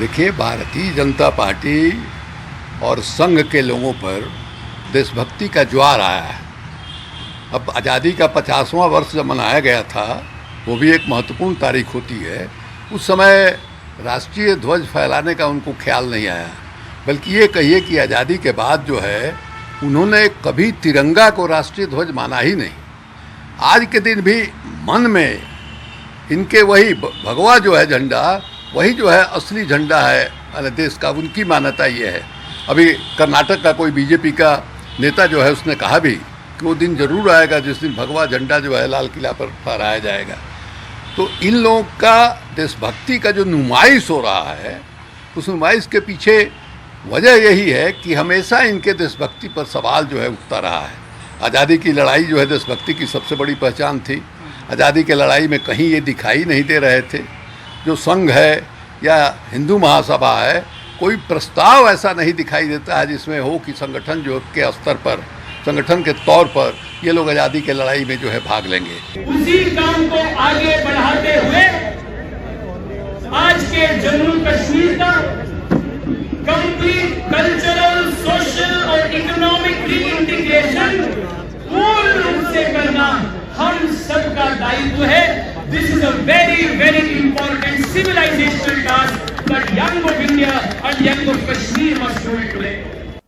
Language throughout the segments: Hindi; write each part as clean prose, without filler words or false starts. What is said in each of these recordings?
देखिए, भारतीय जनता पार्टी और संघ के लोगों पर देशभक्ति का ज्वार आया है। अब आज़ादी का 50वां वर्ष जब मनाया गया था, वो भी एक महत्वपूर्ण तारीख होती है। उस समय राष्ट्रीय ध्वज फहराने का उनको ख्याल नहीं आया, बल्कि ये कहिए कि आज़ादी के बाद जो है उन्होंने कभी तिरंगा को राष्ट्रीय ध्वज माना ही नहीं। आज के दिन भी मन में इनके वही भगवा जो है झंडा, वही जो है असली झंडा है देश का, उनकी मान्यता ये है। अभी कर्नाटक का कोई बीजेपी का नेता जो है उसने कहा भी कि वो दिन जरूर आएगा जिस दिन भगवा झंडा जो है लाल किला पर फहराया जाएगा। तो इन लोगों का देशभक्ति का जो नुमाइश हो रहा है, उस नुमाइश के पीछे वजह यही है कि हमेशा इनके देशभक्ति पर सवाल जो है उठता रहा है। आज़ादी की लड़ाई जो है देशभक्ति की सबसे बड़ी पहचान थी। आज़ादी की लड़ाई में कहीं ये दिखाई नहीं दे रहे थे। जो संघ है या हिंदू महासभा है, कोई प्रस्ताव ऐसा नहीं दिखाई देता है जिसमें हो कि संगठन जो के स्तर पर, संगठन के तौर पर ये लोग आज़ादी की लड़ाई में जो है भाग लेंगे। उसी काम को आगे बढ़ाते हुए आज के जम्मू कश्मीर का कंप्लीट कल्चरल, सोशल और इकोनॉमिक रीइंटीग्रेशन पूर्ण रूप से करना हम सबका दायित्व है। This is a very very important civilisational task that young of India and young of Kashmir must do today.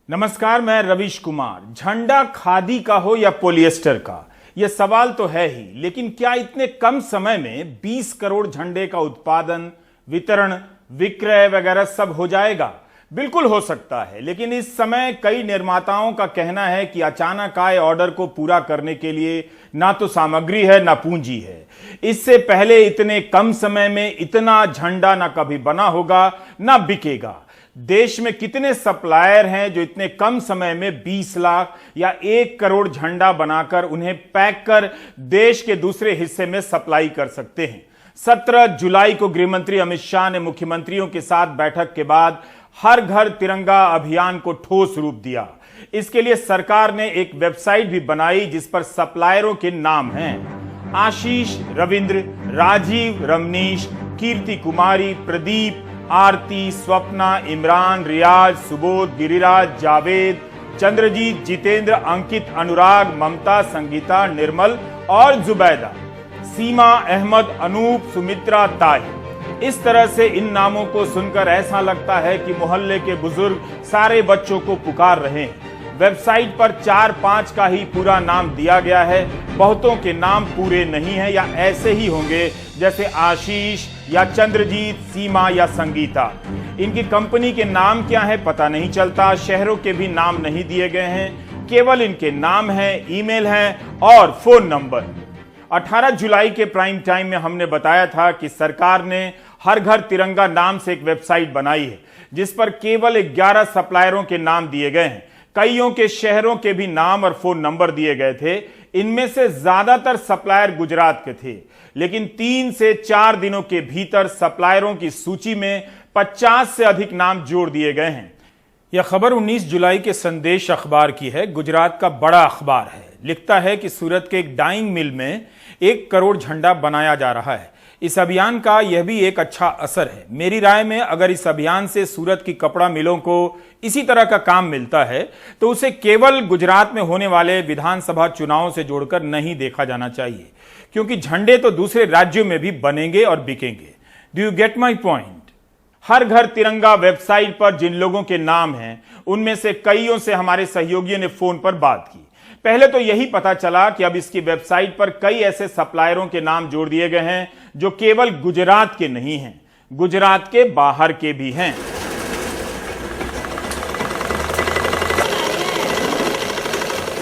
नमस्कार, मैं रवीश कुमार। झंडा खादी का हो या पॉलिएस्टर का, यह सवाल तो है ही, लेकिन क्या इतने कम समय में 20 करोड़ झंडे का उत्पादन, वितरण, विक्रय वगैरह सब हो जाएगा? बिल्कुल हो सकता है, लेकिन इस समय कई निर्माताओं का कहना है कि अचानक आए ऑर्डर को पूरा करने के लिए ना तो सामग्री है ना पूंजी है। इससे पहले इतने कम समय में इतना झंडा ना कभी बना होगा ना बिकेगा। देश में कितने सप्लायर हैं जो इतने कम समय में 20 लाख या 1 करोड़ झंडा बनाकर उन्हें पैक कर देश के दूसरे हिस्से में सप्लाई कर सकते हैं? 17 जुलाई को गृहमंत्री अमित शाह ने मुख्यमंत्रियों के साथ बैठक के बाद हर घर तिरंगा अभियान को ठोस रूप दिया। इसके लिए सरकार ने एक वेबसाइट भी बनाई जिस पर सप्लायरों के नाम हैं: आशीष, रविंद्र, राजीव, रमनीश, कीर्ति कुमारी, प्रदीप, आरती, स्वप्ना, इमरान, रियाज, सुबोध, गिरिराज, जावेद, चंद्रजीत, जितेंद्र, अंकित, अनुराग, ममता, संगीता, निर्मल और जुबैदा, सीमा, अहमद, अनूप, सुमित्रा, ताही। इस तरह से इन नामों को सुनकर ऐसा लगता है कि मोहल्ले के बुजुर्ग सारे बच्चों को पुकार रहे हैं। वेबसाइट पर 4-5 का ही पूरा नाम दिया गया है। बहुतों के नाम पूरे नहीं है या ऐसे ही होंगे जैसे आशीष या चंद्रजीत, सीमा या संगीता। इनकी कंपनी के नाम क्या है पता नहीं चलता। शहरों के भी नाम नहीं दिए गए हैं, केवल इनके नाम हैं, ईमेल हैं और फोन नंबर। 18 जुलाई के प्राइम टाइम में हमने बताया था कि सरकार ने हर घर तिरंगा नाम से एक वेबसाइट बनाई है जिस पर केवल 11 सप्लायरों के नाम दिए गए हैं। कईयों के शहरों के भी नाम और फोन नंबर दिए गए थे। इनमें से ज्यादातर सप्लायर गुजरात के थे, लेकिन 3 से 4 दिनों के भीतर सप्लायरों की सूची में 50 से अधिक नाम जोड़ दिए गए हैं। यह खबर 19 जुलाई के संदेश अखबार की है। गुजरात का बड़ा अखबार है। लिखता है कि सूरत के एक डाइंग मिल में 1 करोड़ झंडा बनाया जा रहा है। इस अभियान का यह भी एक अच्छा असर है। मेरी राय में अगर इस अभियान से सूरत की कपड़ा मिलों को इसी तरह का काम मिलता है तो उसे केवल गुजरात में होने वाले विधानसभा चुनावों से जोड़कर नहीं देखा जाना चाहिए, क्योंकि झंडे तो दूसरे राज्यों में भी बनेंगे और बिकेंगे। Do you get my point? Har Ghar Tiranga website पर जिन लोगों के नाम हैं उनमें से कईयों से हमारे सहयोगियों ने फोन पर बात की। पहले तो यही पता चला कि अब इसकी वेबसाइट पर कई ऐसे सप्लायरों के नाम जोड़ दिए गए हैं जो केवल गुजरात के नहीं हैं, गुजरात के बाहर के भी हैं।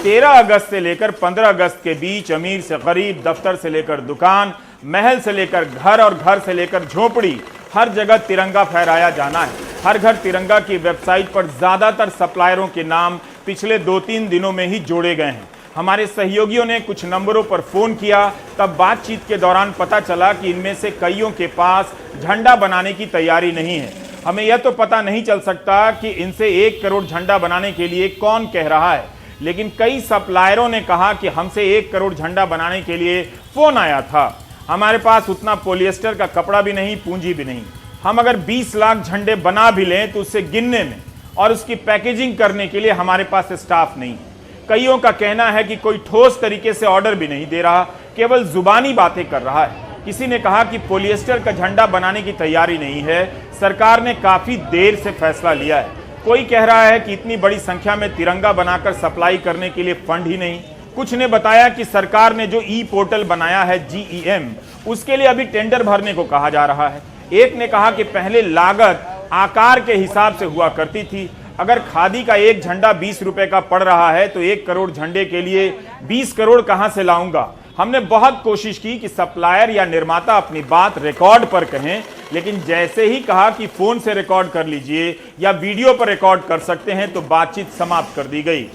तेरह अगस्त से लेकर 15 अगस्त के बीच अमीर से गरीब, दफ्तर से लेकर दुकान, महल से लेकर घर और घर से लेकर झोपड़ी, हर जगह तिरंगा फहराया जाना है। हर घर तिरंगा की वेबसाइट पर ज्यादातर सप्लायरों के नाम पिछले 2-3 दिनों में ही जोड़े गए हैं। हमारे सहयोगियों ने कुछ नंबरों पर फोन किया, तब बातचीत के दौरान पता चला कि इनमें से कईयों के पास झंडा बनाने की तैयारी नहीं है। हमें यह तो पता नहीं चल सकता कि इनसे 1 करोड़ झंडा बनाने के लिए कौन कह रहा है, लेकिन कई सप्लायरों ने कहा कि हमसे 1 करोड़ झंडा बनाने के लिए फोन आया था। हमारे पास उतना पॉलिएस्टर का कपड़ा भी नहीं, पूंजी भी नहीं। हम अगर 20 लाख झंडे बना भी लें तो उसे गिनने में और उसकी पैकेजिंग करने के लिए हमारे पास स्टाफ नहीं है। कईयों का कहना है कि कोई ठोस तरीके से ऑर्डर भी नहीं दे रहा, केवल जुबानी बातें कर रहा है। किसी ने कहा कि पॉलिएस्टर का झंडा बनाने की तैयारी नहीं है, सरकार ने काफी देर से फैसला लिया है। कोई कह रहा है कि इतनी बड़ी संख्या में तिरंगा बनाकर सप्लाई करने के लिए फंड ही नहीं। कुछ ने बताया कि सरकार ने जो ई पोर्टल बनाया है GEM, उसके लिए अभी टेंडर भरने को कहा जा रहा है। एक ने कहा कि पहले लागत आकार के हिसाब से हुआ करती थी। अगर खादी का एक झंडा 20 रुपए का पड़ रहा है तो 1 करोड़ झंडे के लिए 20 करोड़ कहां से लाऊंगा। हमने बहुत कोशिश की कि सप्लायर या निर्माता अपनी बात रिकॉर्ड पर कहें, लेकिन जैसे ही कहा कि फोन से रिकॉर्ड कर लीजिए या वीडियो पर रिकॉर्ड कर सकते हैं तो बातचीत समाप्त कर दी गई।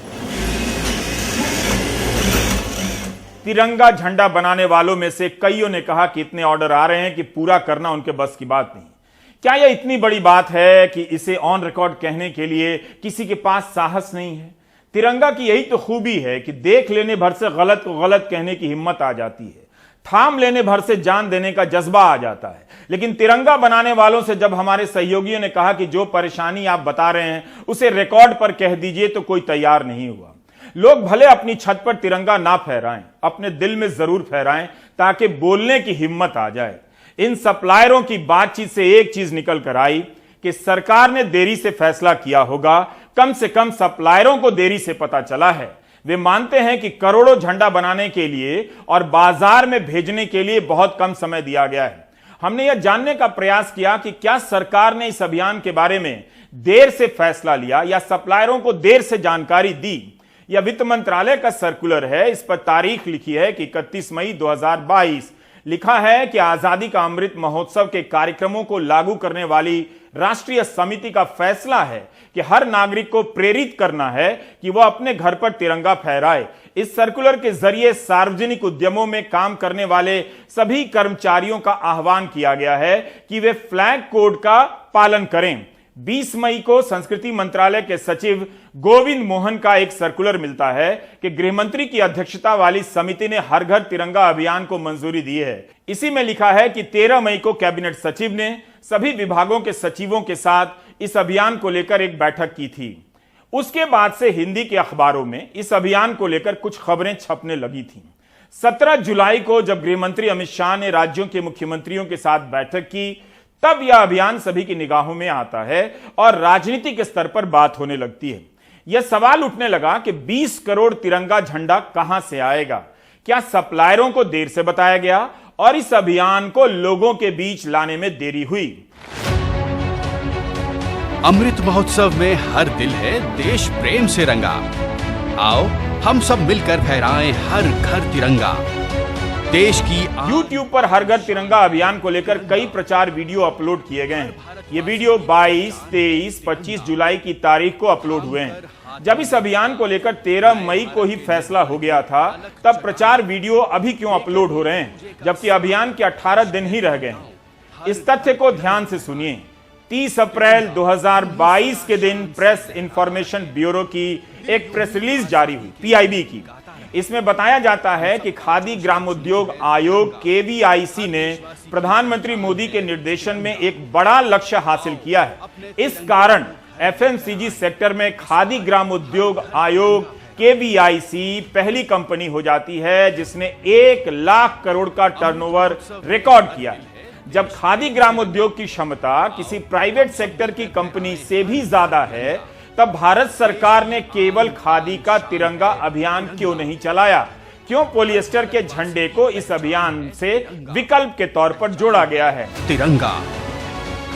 तिरंगा झंडा बनाने वालों में से कईयों ने कहा कि इतने ऑर्डर आ रहे हैं कि पूरा करना उनके बस की बात नहीं। क्या यह इतनी बड़ी बात है कि इसे ऑन रिकॉर्ड कहने के लिए किसी के पास साहस नहीं है? तिरंगा की यही तो खूबी है कि देख लेने भर से गलत को गलत कहने की हिम्मत आ जाती है, थाम लेने भर से जान देने का जज्बा आ जाता है। लेकिन तिरंगा बनाने वालों से जब हमारे सहयोगियों ने कहा कि जो परेशानी आप बता रहे हैं उसे रिकॉर्ड पर कह दीजिए, तो कोई तैयार नहीं हुआ। लोग भले अपनी छत पर तिरंगा ना फहराएं, अपने दिल में जरूर फहराएं ताकि बोलने की हिम्मत आ जाए। इन सप्लायरों की बातचीत से एक चीज निकल कर आई कि सरकार ने देरी से फैसला किया होगा। कम से कम सप्लायरों को देरी से पता चला है। वे मानते हैं कि करोड़ों झंडा बनाने के लिए और बाजार में भेजने के लिए बहुत कम समय दिया गया है। हमने यह जानने का प्रयास किया कि क्या सरकार ने इस अभियान के बारे में देर से फैसला लिया या सप्लायरों को देर से जानकारी दी। यह वित्त मंत्रालय का सर्कुलर है, इस पर तारीख लिखी है कि 31 मई 2022। लिखा है कि आजादी का अमृत महोत्सव के कार्यक्रमों को लागू करने वाली राष्ट्रीय समिति का फैसला है कि हर नागरिक को प्रेरित करना है कि वह अपने घर पर तिरंगा फहराए। इस सर्कुलर के जरिए सार्वजनिक उद्यमों में काम करने वाले सभी कर्मचारियों का आह्वान किया गया है कि वे फ्लैग कोड का पालन करें। 20 मई को संस्कृति मंत्रालय के सचिव गोविंद मोहन का एक सर्कुलर मिलता है कि गृह मंत्री की अध्यक्षता वाली समिति ने हर घर तिरंगा अभियान को मंजूरी दी है। इसी में लिखा है कि 13 मई को कैबिनेट सचिव ने सभी विभागों के सचिवों के साथ इस अभियान को लेकर एक बैठक की थी। उसके बाद से हिंदी के अखबारों में इस अभियान को लेकर कुछ खबरें छपने लगी थी। 17 जुलाई को जब गृह मंत्री अमित शाह ने राज्यों के मुख्यमंत्रियों के साथ बैठक की, तब यह अभियान सभी की निगाहों में आता है और राजनीतिक स्तर पर बात होने लगती है। यह सवाल उठने लगा कि 20 करोड़ तिरंगा झंडा कहां से आएगा। क्या सप्लायरों को देर से बताया गया और इस अभियान को लोगों के बीच लाने में देरी हुई? अमृत महोत्सव में हर दिल है देश प्रेम से रंगा। आओ हम सब मिलकर फहराएं हर घर तिरंगा। देश की YouTube पर हर घर तिरंगा अभियान को लेकर कई प्रचार वीडियो अपलोड किए गए हैं। ये वीडियो 22, 23, 25 जुलाई की तारीख को अपलोड हुए हैं। जब इस अभियान को लेकर 13 मई को ही फैसला हो गया था, तब प्रचार वीडियो अभी क्यों अपलोड हो रहे हैं, जबकि अभियान के 18 दिन ही रह गए हैं? इस तथ्य को ध्यान से सुनिए। 30 अप्रैल 2022 के दिन प्रेस इंफॉर्मेशन ब्यूरो की एक प्रेस रिलीज जारी हुई, PIB की। इसमें बताया जाता है कि खादी ग्रामोद्योग आयोग KVIC ने प्रधानमंत्री मोदी के निर्देशन में एक बड़ा लक्ष्य हासिल किया है। इस कारण FMCG सेक्टर में खादी ग्रामोद्योग आयोग KVIC पहली कंपनी हो जाती है जिसने 1 लाख करोड़ का टर्नओवर रिकॉर्ड किया है। जब खादी ग्रामोद्योग की क्षमता किसी प्राइवेट सेक्टर की कंपनी से भी ज्यादा है, तब भारत सरकार ने केवल खादी का तिरंगा अभियान क्यों नहीं चलाया? क्यों पॉलिएस्टर के झंडे को इस अभियान से विकल्प के तौर पर जोड़ा गया है? तिरंगा,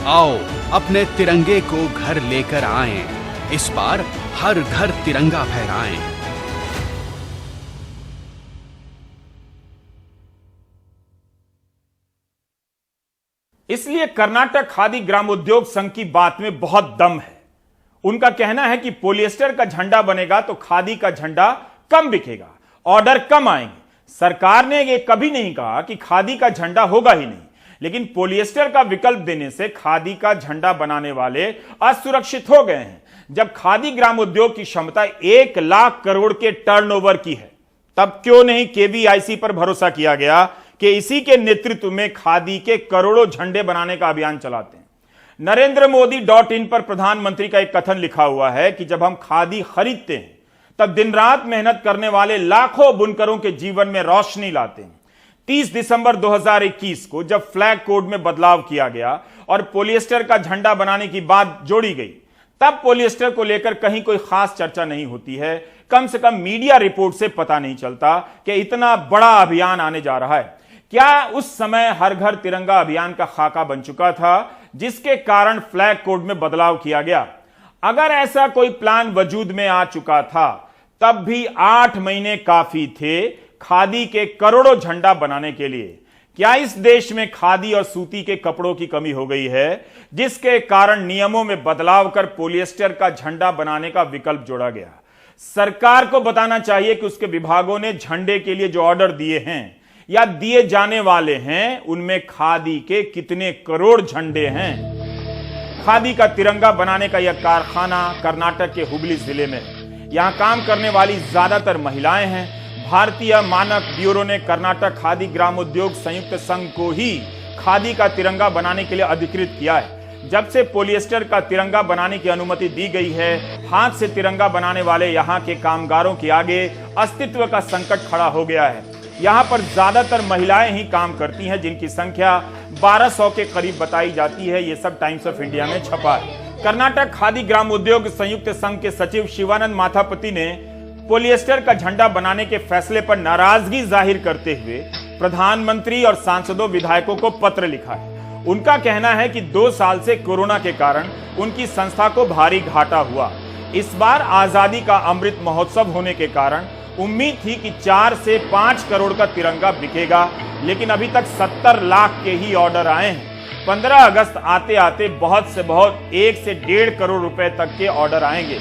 आओ अपने तिरंगे को घर लेकर आएं। इस बार हर घर तिरंगा फहराएं। इसलिए कर्नाटक खादी ग्रामोद्योग संघ की बात में बहुत दम है। उनका कहना है कि पॉलिएस्टर का झंडा बनेगा तो खादी का झंडा कम बिकेगा, ऑर्डर कम आएंगे। सरकार ने यह कभी नहीं कहा कि खादी का झंडा होगा ही नहीं, लेकिन पॉलिएस्टर का विकल्प देने से खादी का झंडा बनाने वाले असुरक्षित हो गए हैं। जब खादी ग्रामोद्योग की क्षमता 1 लाख करोड़ के टर्नओवर की है, तब क्यों नहीं KVIC पर भरोसा किया गया कि इसी के नेतृत्व में खादी के करोड़ों झंडे बनाने का अभियान चलाते हैं? NarendraModi.in पर प्रधानमंत्री का एक कथन लिखा हुआ है कि जब हम खादी खरीदते हैं तब दिन रात मेहनत करने वाले लाखों बुनकरों के जीवन में रोशनी लाते हैं। 30 दिसंबर 2021 को जब फ्लैग कोड में बदलाव किया गया और पॉलिएस्टर का झंडा बनाने की बात जोड़ी गई, तब पॉलिएस्टर को लेकर कहीं कोई खास चर्चा नहीं होती है। कम से कम मीडिया रिपोर्ट से पता नहीं चलता कि इतना बड़ा अभियान आने जा रहा है। क्या उस समय हर घर तिरंगा अभियान का खाका बन चुका था, जिसके कारण फ्लैग कोड में बदलाव किया गया? अगर ऐसा कोई प्लान वजूद में आ चुका था, तब भी 8 महीने काफी थे खादी के करोड़ों झंडा बनाने के लिए। क्या इस देश में खादी और सूती के कपड़ों की कमी हो गई है, जिसके कारण नियमों में बदलाव कर पॉलिएस्टर का झंडा बनाने का विकल्प जोड़ा गया? सरकार को बताना चाहिए कि उसके विभागों ने झंडे के लिए जो ऑर्डर दिए हैं या दिए जाने वाले हैं, उनमें खादी के कितने करोड़ झंडे हैं। खादी का तिरंगा बनाने का यह कारखाना कर्नाटक के हुबली जिले में है। यहां काम करने वाली ज्यादातर महिलाएं हैं। भारतीय मानक ब्यूरो ने कर्नाटक खादी ग्रामोद्योग संयुक्त संघ को ही खादी का तिरंगा बनाने के लिए अधिकृत किया है। जब से पॉलिएस्टर का तिरंगा बनाने की अनुमति दी गई है, हाथ से तिरंगा बनाने वाले यहां के कामगारों के आगे अस्तित्व का संकट खड़ा हो गया है। यहां पर ज्यादातर महिलाएं ही काम करती हैं, जिनकी संख्या 1200 के करीब बताई जाती है। यह सब टाइम्स ऑफ इंडिया में छपा है। कर्नाटक खादी ग्रामोद्योग संयुक्त संघ के सचिव शिवानंद माथापति ने पॉलिएस्टर का झंडा बनाने के फैसले पर नाराजगी जाहिर करते हुए प्रधानमंत्री और सांसदों विधायकों को पत्र लिखा है। उनका कहना है कि 2 साल से कोरोना के कारण उनकी संस्था को भारी घाटा हुआ। इस बार आजादी का अमृत महोत्सव होने के कारण उम्मीद थी कि 4 से 5 करोड़ का तिरंगा बिकेगा, लेकिन अभी तक 70 लाख के ही ऑर्डर आए हैं। 15 अगस्त आते आते बहुत से बहुत 1 से 1.5 करोड़ रुपए तक के ऑर्डर आएंगे।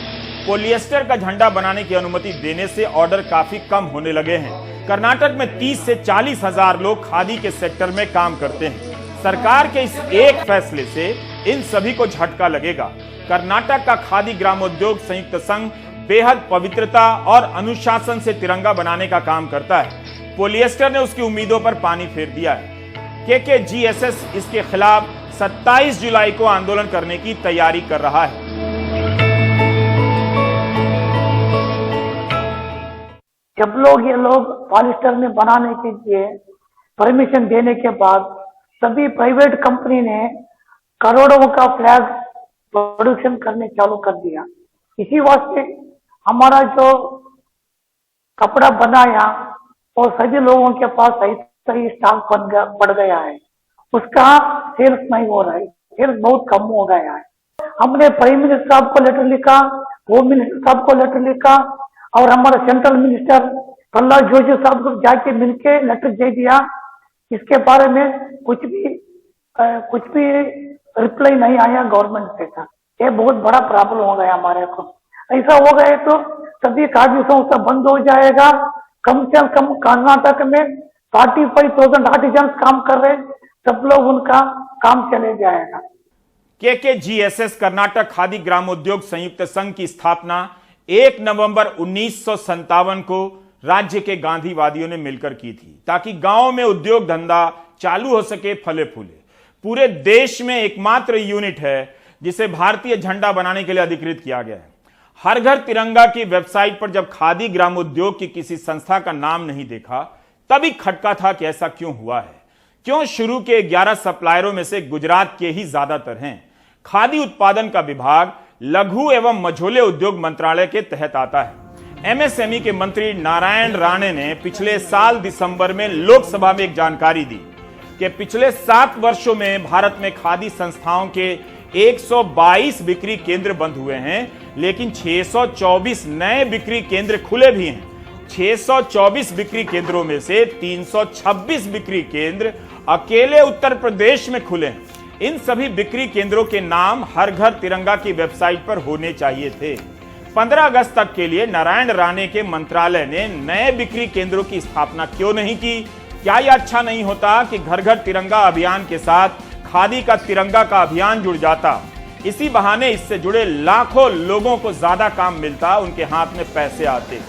पॉलिएस्टर का झंडा बनाने की अनुमति देने से ऑर्डर काफी कम होने लगे हैं। कर्नाटक में 30 से 40 हजार लोग खादी के सेक्टर में काम करते हैं। सरकार के इस एक फैसले से इन सभी को झटका लगेगा। कर्नाटक का खादी ग्रामोद्योग संयुक्त संघ बेहद पवित्रता और अनुशासन से तिरंगा बनाने का काम करता है। पॉलिएस्टर ने उसकी उम्मीदों पर पानी फेर दिया है। KKGSS इसके खिलाफ 27 जुलाई को आंदोलन करने की तैयारी कर रहा है। जब ये लोग पॉलिएस्टर में बनाने के लिए परमिशन देने के बाद सभी प्राइवेट कंपनी ने करोड़ों का फ्लैग प्रोडक्शन करने चालू कर दिया। इसी वास्ते हमारा जो कपड़ा बनाया और सभी लोगों के पास सही स्टॉक पड़ गया है, उसका सेल्स नहीं हो रहा है, सेल्स बहुत कम हो गया है। हमने प्राइम मिनिस्टर साहब को लेटर लिखा, होम मिनिस्टर साहब को लेटर लिखा और हमारा सेंट्रल मिनिस्टर प्रहलाद जोशी साहब को जाके मिलके लेटर दे दिया। इसके बारे में कुछ भी रिप्लाई नहीं आया गवर्नमेंट से था। ये बहुत बड़ा प्रॉब्लम हो गया हमारे को। ऐसा हो गए तो सभी खादी संस्था बंद हो जाएगा। कम से कम कर्नाटक में 45,000 आर्टिजन्स काम कर रहे, सब लोग उनका काम चले जाएगा। KKGSS कर्नाटक खादी ग्रामोद्योग संयुक्त संघ की स्थापना 1 नवंबर 1957 को राज्य के गांधीवादियों ने मिलकर की थी, ताकि गांव में उद्योग धंधा चालू हो सके, फले फूले। पूरे देश में एकमात्र यूनिट है जिसे भारतीय झंडा बनाने के लिए अधिकृत किया गया है। हर घर तिरंगा की वेबसाइट पर जब खादी ग्रामोद्योग की किसी संस्था का नाम नहीं देखा, तभी खटका था कि ऐसा क्यों हुआ है। क्यों शुरू के 11 सप्लायरों में से गुजरात के ही ज्यादातर हैं। खादी उत्पादन का विभाग लघु एवं मझोले उद्योग मंत्रालय के तहत आता है। MSME के मंत्री नारायण राणे ने पिछले साल दिसंबर में लोकसभा में एक जानकारी दी कि पिछले 7 वर्षों में भारत में खादी संस्थाओं के 122 बिक्री केंद्र बंद हुए हैं, लेकिन 624 नए बिक्री केंद्र खुले भी हैं। 624 बिक्री केंद्रों में से 326 बिक्री केंद्र अकेले उत्तर प्रदेश में खुले हैं। इन सभी बिक्री केंद्रों के नाम हर घर तिरंगा की वेबसाइट पर होने चाहिए थे। 15 अगस्त तक के लिए नारायण राणे के मंत्रालय ने नए बिक्री केंद्रों की स्थापना क्यों नहीं की? क्या यह अच्छा नहीं होता कि घर घर तिरंगा अभियान के साथ खादी का तिरंगा का अभियान जुड़ जाता? इसी बहाने इससे जुड़े लाखों लोगों को ज्यादा काम मिलता, उनके हाथ में पैसे आते।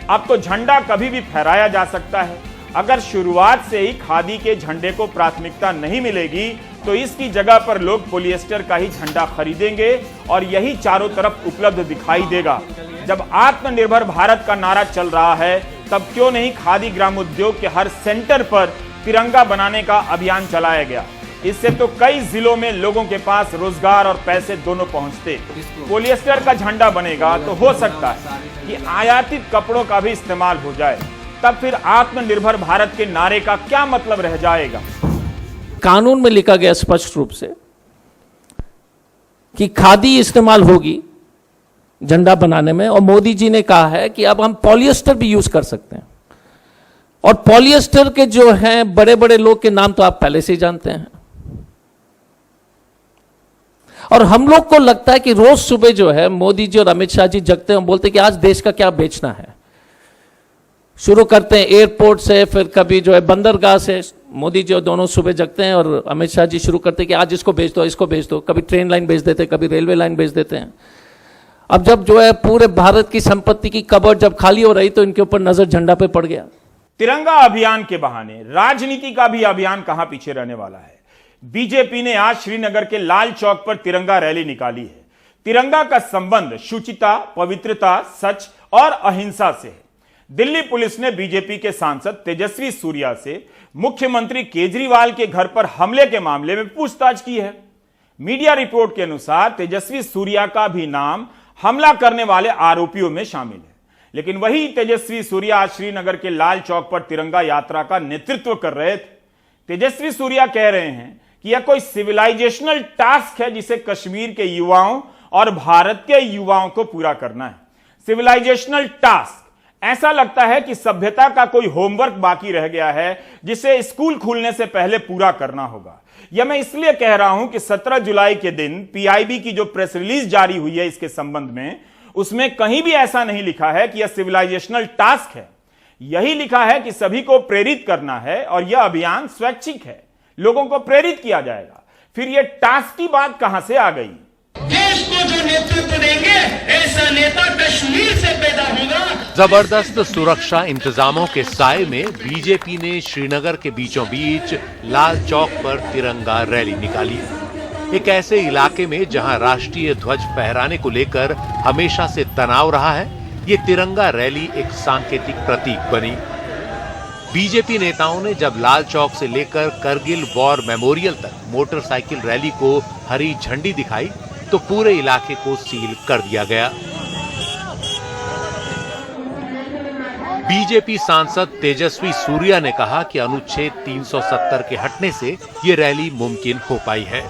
अब तो झंडा कभी भी फहराया जा सकता है। अगर शुरुआत से ही खादी के झंडे को प्राथमिकता नहीं मिलेगी तो इसकी जगह पर लोग पॉलिएस्टर का ही झंडा खरीदेंगे और यही चारों तरफ उपलब्ध दिखाई देगा। जब आत्मनिर्भर भारत का नारा चल रहा है, तब क्यों नहीं खादी ग्रामोद्योग के हर सेंटर पर तिरंगा बनाने का अभियान चलाया गया। इससे तो कई जिलों में लोगों के पास रोजगार और पैसे दोनों पहुंचते। पॉलिएस्टर का झंडा बनेगा तो हो सकता है कि आयातित कपड़ों का भी इस्तेमाल हो जाए। तब फिर आत्मनिर्भर भारत के नारे का क्या मतलब रह जाएगा। कानून में लिखा गया स्पष्ट रूप से कि खादी इस्तेमाल होगी झंडा बनाने में, और मोदी जी ने कहा है कि अब हम पॉलिएस्टर भी यूज कर सकते हैं। और पॉलिएस्टर के जो हैं बड़े बड़े लोग के नाम तो आप पहले से ही जानते हैं। और हम लोग को लगता है कि रोज सुबह जो है मोदी जी और अमित शाह जी जगते हैं, बोलते हैं कि आज देश का क्या बेचना है। शुरू करते हैं एयरपोर्ट से, फिर कभी जो है बंदरगाह से। मोदी जी और दोनों सुबह जगते हैं और अमित शाह जी शुरू करते हैं कि आज इसको बेच दो, इसको बेच दो। कभी ट्रेन लाइन बेच देते, कभी रेलवे लाइन बेच देते हैं। अब जब जो है पूरे भारत की संपत्ति की कबर जब खाली हो रही, तो इनके ऊपर नजर झंडा पे पड़ गया। तिरंगा अभियान के बहाने राजनीति का भी अभियान कहां पीछे रहने वाला है। बीजेपी ने आज श्रीनगर के लाल चौक पर तिरंगा रैली निकाली है। तिरंगा का संबंध शुचिता, पवित्रता, सच और अहिंसा से है। दिल्ली पुलिस ने बीजेपी के सांसद तेजस्वी सूर्या से मुख्यमंत्री केजरीवाल के घर पर हमले के मामले में पूछताछ की है। मीडिया रिपोर्ट के अनुसार तेजस्वी सूर्या का भी नाम हमला करने वाले आरोपियों में शामिल है। लेकिन वही तेजस्वी सूर्या आज श्रीनगर के लाल चौक पर तिरंगा यात्रा का नेतृत्व कर रहे थे। तेजस्वी सूर्या कह रहे हैं कि यह कोई सिविलाइजेशनल टास्क है जिसे कश्मीर के युवाओं और भारत के युवाओं को पूरा करना है। सिविलाइजेशनल टास्क, ऐसा लगता है कि सभ्यता का कोई होमवर्क बाकी रह गया है जिसे स्कूल खुलने से पहले पूरा करना होगा। यह मैं इसलिए कह रहा हूं कि 17 जुलाई के दिन पीआईबी की जो प्रेस रिलीज जारी हुई है इसके संबंध में, उसमें कहीं भी ऐसा नहीं लिखा है कि यह सिविलाइजेशनल टास्क है। यही लिखा है कि सभी को प्रेरित करना है और यह अभियान स्वैच्छिक है, लोगों को प्रेरित किया जाएगा। फिर यह टास्क की बात कहां से आ गई। देश को जो नेतृत्व देंगे ऐसा नेता कश्मीर से पैदा होगा। जबरदस्त सुरक्षा इंतजामों के साए में बीजेपी ने श्रीनगर के बीचों बीच लाल चौक पर तिरंगा रैली निकाली। एक ऐसे इलाके में जहां राष्ट्रीय ध्वज फहराने को लेकर हमेशा से तनाव रहा है, ये तिरंगा रैली एक सांकेतिक प्रतीक बनी। बीजेपी नेताओं ने जब लाल चौक से लेकर करगिल वॉर मेमोरियल तक मोटरसाइकिल रैली को हरी झंडी दिखाई, तो पूरे इलाके को सील कर दिया गया। बीजेपी सांसद तेजस्वी सूर्या ने कहा कि अनुच्छेद 370 के हटने से ये रैली मुमकिन हो पाई है।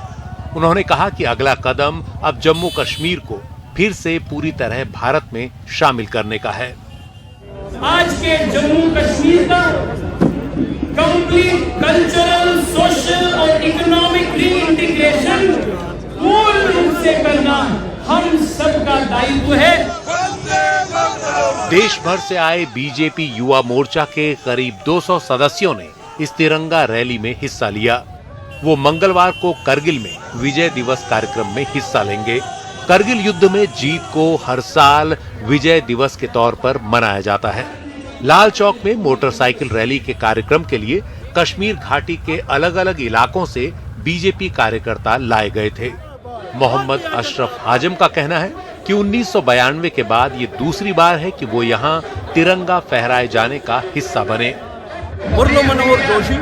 उन्होंने कहा कि अगला कदम अब जम्मू कश्मीर को फिर से पूरी तरह भारत में शामिल करने का है। आज के जम्मू कश्मीर का कंप्लीट कल्चरल, सोशल और इकोनॉमिक रीइंटीग्रेशन पूर्ण रूप से करना हम सबका दायित्व है। देश भर से आए बीजेपी युवा मोर्चा के करीब 200 सदस्यों ने इस तिरंगा रैली में हिस्सा लिया। वो मंगलवार को करगिल में विजय दिवस कार्यक्रम में हिस्सा लेंगे। करगिल युद्ध में जीत को हर साल विजय दिवस के तौर पर मनाया जाता है। लाल चौक में मोटरसाइकिल रैली के कार्यक्रम के लिए कश्मीर घाटी के अलग अलग इलाकों से बीजेपी कार्यकर्ता लाए गए थे। मोहम्मद अशरफ हाजिम का कहना है कि 1992 के बाद ये दूसरी बार है कि वो यहाँ तिरंगा फहराए जाने का हिस्सा बने। मुरली मनोहर जोशी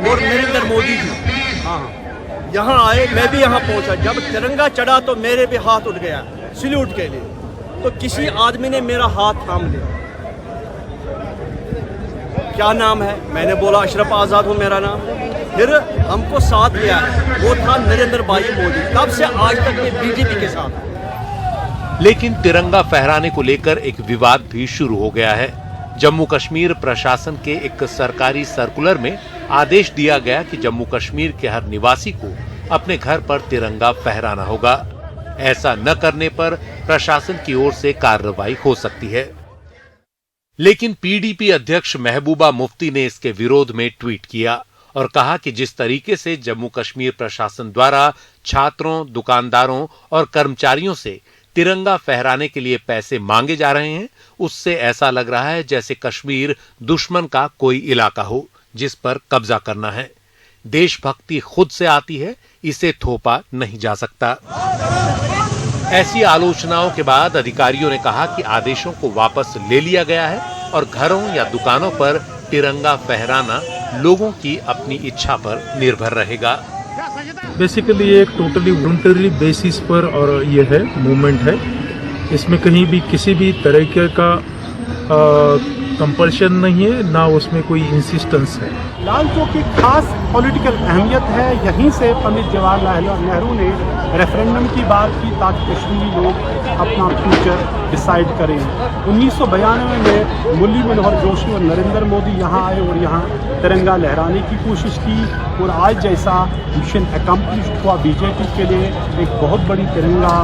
और नरेंद्र मोदी जी यहाँ आए, मैं भी यहाँ पहुँचा। जब तिरंगा चढ़ा तो मेरे भी हाथ उठ गया सैल्यूट के लिए, तो किसी आदमी ने मेरा हाथ थाम लिया। क्या नाम है? मैंने बोला अशरफ आजाद हूँ मेरा नाम। फिर हमको साथ लिया, वो था नरेंद्र भाई मोदी। तब से आज तक ये बीजेपी के साथ है। लेकिन तिरंगा फहराने को लेकर एक विवाद भी शुरू हो गया है। जम्मू कश्मीर प्रशासन के एक सरकारी सर्कुलर में आदेश दिया गया कि जम्मू कश्मीर के हर निवासी को अपने घर पर तिरंगा फहराना होगा। ऐसा न करने पर प्रशासन की ओर से कार्रवाई हो सकती है। लेकिन पीडीपी अध्यक्ष महबूबा मुफ्ती ने इसके विरोध में ट्वीट किया और कहा कि जिस तरीके से जम्मू कश्मीर प्रशासन द्वारा छात्रों, दुकानदारों और कर्मचारियों से तिरंगा फहराने के लिए पैसे मांगे जा रहे हैं, उससे ऐसा लग रहा है जैसे कश्मीर दुश्मन का कोई इलाका हो जिस पर कब्जा करना है। देशभक्ति खुद से आती है, इसे थोपा नहीं जा सकता। ऐसी आलोचनाओं के बाद अधिकारियों ने कहा कि आदेशों को वापस ले लिया गया है और घरों या दुकानों पर तिरंगा फहराना लोगों की अपनी इच्छा पर निर्भर रहेगा। बेसिकली ये एक टोटली वॉलंटरी बेसिस पर और ये है मूवमेंट है, इसमें कहीं भी किसी भी तरीके का कंपल्शन नहीं है, ना उसमें कोई इंसिस्टेंस है। लाल चौक की खास पॉलिटिकल अहमियत है, यहीं से पंडित जवाहरलाल नेहरू ने रेफरेंडम की बात की ताकि कश्मीरी लोग अपना फ्यूचर डिसाइड करें। 1992 में मुरली मनोहर जोशी और नरेंद्र मोदी यहाँ आए और यहाँ तिरंगा लहराने की कोशिश की और आज जैसा मिशन अकम्प्लिश्ड हुआ। बीजेपी के लिए एक बहुत बड़ी तिरंगा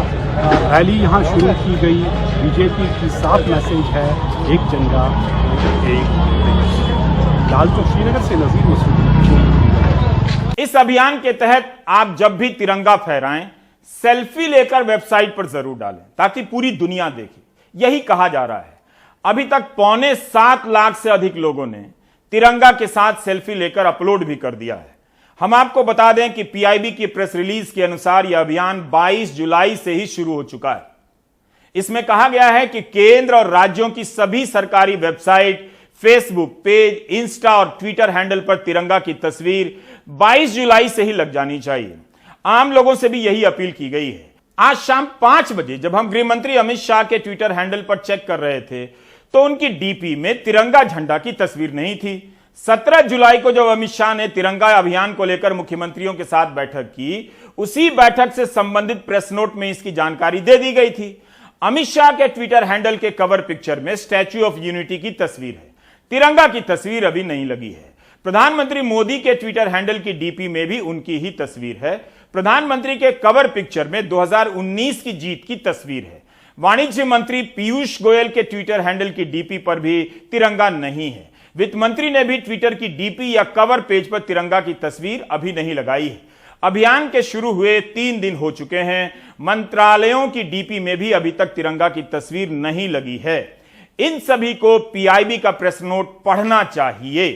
रैली यहाँ शुरू की गई। बीजेपी की साफ मैसेज है, एक जंगा एक देश। लाल चौक श्रीनगर से नजीर मसूद। इस अभियान के तहत आप जब भी तिरंगा फहराएं, सेल्फी लेकर वेबसाइट पर जरूर डालें ताकि पूरी दुनिया देखे। यही कहा जा रहा है। अभी तक 6.25 लाख से अधिक लोगों ने तिरंगा के साथ सेल्फी लेकर अपलोड भी कर दिया है। हम आपको बता दें कि पीआईबी की प्रेस रिलीज के अनुसार यह अभियान 22 जुलाई से ही शुरू हो चुका है। इसमें कहा गया है कि केंद्र और राज्यों की सभी सरकारी वेबसाइट, फेसबुक पेज, इंस्टा और ट्विटर हैंडल पर तिरंगा की तस्वीर 22 जुलाई से ही लग जानी चाहिए। आम लोगों से भी यही अपील की गई है। आज शाम 5 बजे जब हम गृह मंत्री अमित शाह के ट्विटर हैंडल पर चेक कर रहे थे तो उनकी डीपी में तिरंगा झंडा की तस्वीर नहीं थी। 17 जुलाई को जब अमित शाह ने तिरंगा अभियान को लेकर मुख्यमंत्रियों के साथ बैठक की, उसी बैठक से संबंधित प्रेस नोट में इसकी जानकारी दे दी गई थी। अमित शाह के ट्विटर हैंडल के कवर पिक्चर में स्टैच्यू ऑफ यूनिटी की तस्वीर है, तिरंगा की तस्वीर अभी नहीं लगी है। प्रधानमंत्री मोदी के ट्विटर हैंडल की डीपी में भी उनकी ही तस्वीर है। प्रधानमंत्री के कवर पिक्चर में 2019 की जीत की तस्वीर है। वाणिज्य मंत्री पीयूष गोयल के ट्विटर हैंडल की डीपी पर भी तिरंगा नहीं है। वित्त मंत्री ने भी ट्विटर की डीपी या कवर पेज पर तिरंगा की तस्वीर अभी नहीं लगाई है। अभियान के शुरू हुए 3 दिन हो चुके हैं। मंत्रालयों की डीपी में भी अभी तक तिरंगा की तस्वीर नहीं लगी है। इन सभी को पीआईबी का प्रेस नोट पढ़ना चाहिए।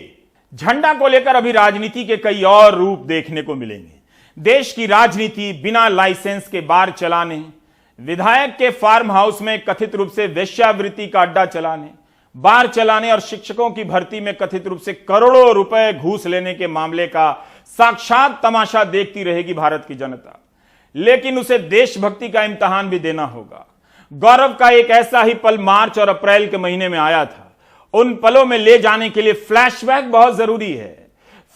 झंडा को लेकर अभी राजनीति के कई और रूप देखने को मिलेंगे। देश की राजनीति बिना लाइसेंस के बार चलाने, विधायक के फार्म हाउस में कथित रूप से वेश्यावृत्ति का अड्डा चलाने, बार चलाने और शिक्षकों की भर्ती में कथित रूप से करोड़ों रुपए घूस लेने के मामले का साक्षात तमाशा देखती रहेगी भारत की जनता। लेकिन उसे देशभक्ति का इम्तिहान भी देना होगा। गौरव का एक ऐसा ही पल मार्च और अप्रैल के महीने में आया था। उन पलों में ले जाने के लिए फ्लैशबैक बहुत जरूरी है।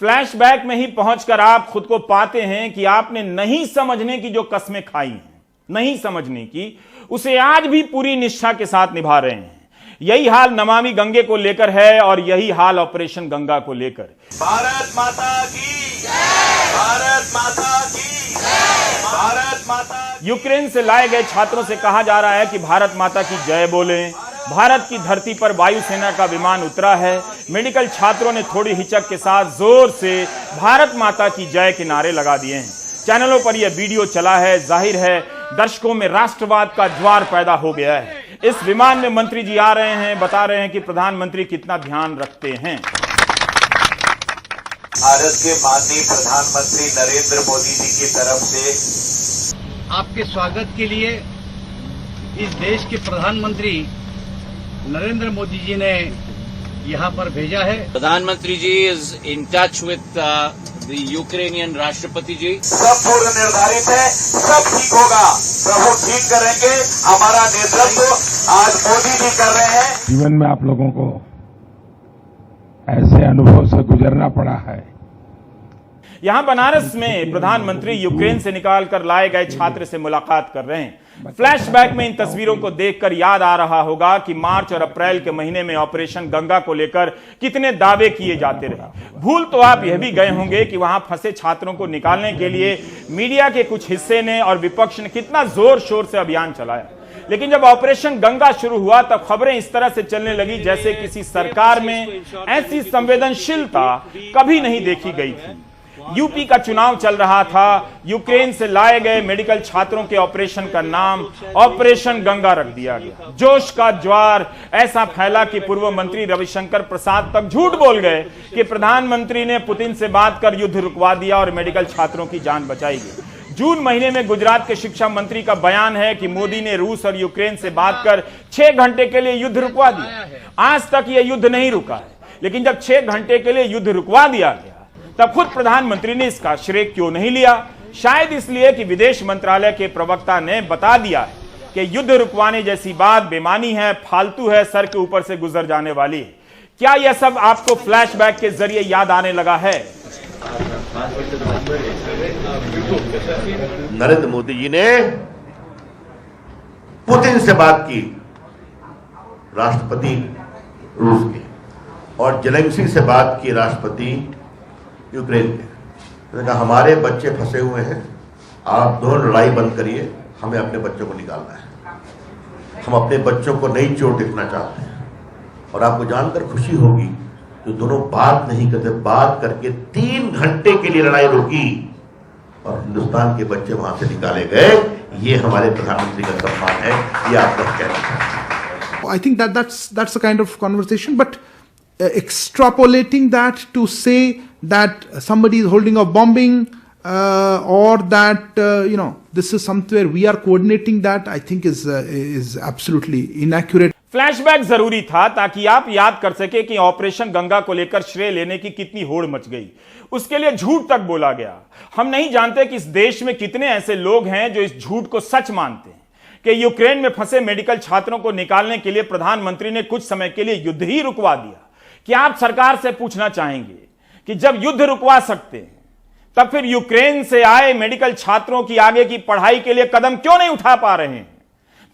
फ्लैशबैक में ही पहुंचकर आप खुद को पाते हैं कि आपने नहीं समझने की जो कस्में खाई हैं, नहीं समझने की, उसे आज भी पूरी निष्ठा के साथ निभा रहे हैं। यही हाल नमामि गंगे को लेकर है और यही हाल ऑपरेशन गंगा को लेकर। भारत माता की जय, भारत माता की जय, भारत माता। यूक्रेन से लाए गए छात्रों से कहा जा रहा है कि भारत माता की जय बोलें। भारत की धरती पर वायुसेना का विमान उतरा है। मेडिकल छात्रों ने थोड़ी हिचक के साथ जोर से भारत माता की जय के नारे लगा दिए हैं। चैनलों पर यह वीडियो चला है। जाहिर है दर्शकों में राष्ट्रवाद का ज्वार पैदा हो गया है। इस विमान में मंत्री जी आ रहे हैं, बता रहे हैं कि प्रधानमंत्री कितना ध्यान रखते हैं। भारत के माननीय प्रधानमंत्री नरेंद्र मोदी जी की तरफ से आपके स्वागत के लिए इस देश के प्रधानमंत्री नरेंद्र मोदी जी ने यहाँ पर भेजा है। प्रधानमंत्री जी is in touch with the Ukrainian राष्ट्रपति जी। सब पूर्व निर्धारित है, सब ठीक होगा, प्रभु ठीक करेंगे। हमारा नेतृत्व आज मोदी जी कर रहे हैं। जीवन में आप लोगों को ऐसे अनुभव से गुजरना पड़ा है। यहां बनारस में प्रधानमंत्री यूक्रेन से निकाल कर लाए गए छात्र से मुलाकात कर रहे हैं। फ्लैशबैक में इन तस्वीरों को देखकर याद आ रहा होगा कि मार्च और अप्रैल के महीने में ऑपरेशन गंगा को लेकर कितने दावे किए जाते रहे। भूल तो आप यह भी गए होंगे कि वहां फंसे छात्रों को निकालने के लिए मीडिया के कुछ हिस्से ने और विपक्ष ने कितना जोर शोर से अभियान चलाया। लेकिन जब ऑपरेशन गंगा शुरू हुआ तब खबरें इस तरह से चलने लगी जैसे किसी सरकार में ऐसी संवेदनशीलता कभी नहीं देखी गई थी। यूपी का चुनाव चल रहा था, यूक्रेन से लाए गए मेडिकल छात्रों के ऑपरेशन का नाम ऑपरेशन गंगा रख दिया गया। जोश का ज्वार ऐसा फैला कि पूर्व मंत्री रविशंकर प्रसाद तक झूठ बोल गए कि प्रधानमंत्री ने पुतिन से बात कर युद्ध रुकवा दिया और मेडिकल छात्रों की जान बचाई गई। जून महीने में गुजरात के शिक्षा मंत्री का बयान है कि मोदी ने रूस और यूक्रेन से बात कर 6 घंटे के लिए युद्ध रुकवा दिया। आज तक यह युद्ध नहीं रुका है, लेकिन जब 6 घंटे के लिए युद्ध रुकवा दिया गया तब खुद प्रधानमंत्री ने इसका श्रेय क्यों नहीं लिया? शायद इसलिए कि विदेश मंत्रालय के प्रवक्ता ने बता दिया है कि युद्ध रुकवाने जैसी बात बेमानी है, फालतू है, सर के ऊपर से गुजर जाने वाली है। क्या यह सब आपको फ्लैशबैक के जरिए याद आने लगा है? नरेंद्र मोदी जी ने पुतिन से बात की, राष्ट्रपति रूस के, और जेलेंस्की से बात की, राष्ट्रपति यूक्रेन के। उन्होंने कहा हमारे बच्चे फंसे हुए हैं, आप दोनों लड़ाई बंद करिए, हमें अपने बच्चों को निकालना है, हम अपने बच्चों को नई चोट देखना चाहते हैं। और आपको जानकर खुशी होगी जो दोनों बात नहीं करते, बात करके 3 घंटे के लिए लड़ाई रोकी और हिंदुस्तान के बच्चे वहां से निकाले गए। ये हमारे प्रधानमंत्री का सम्मान है, ये आपका कहना है। I think that's a kind of conversation, but extrapolating that to say that somebody is holding a bombing or that this is somewhere we are coordinating, that I think is absolutely inaccurate. Flashback जरूरी था ताकि आप याद कर सके कि ऑपरेशन गंगा को लेकर श्रेय लेने की कितनी होड़ मच गई। उसके लिए झूठ तक बोला गया। हम नहीं जानते कि इस देश में कितने ऐसे लोग हैं जो इस झूठ को सच मानते हैं कि यूक्रेन में फंसे मेडिकल छात्रों को निकालने के लिए प्रधानमंत्री ने कुछ समय के लिए युद्ध ही रुकवा दिया। क्या आप सरकार से पूछना चाहेंगे कि जब युद्ध रुकवा सकते हैं तब फिर यूक्रेन से आए मेडिकल छात्रों की आगे की पढ़ाई के लिए कदम क्यों नहीं उठा पा रहे हैं?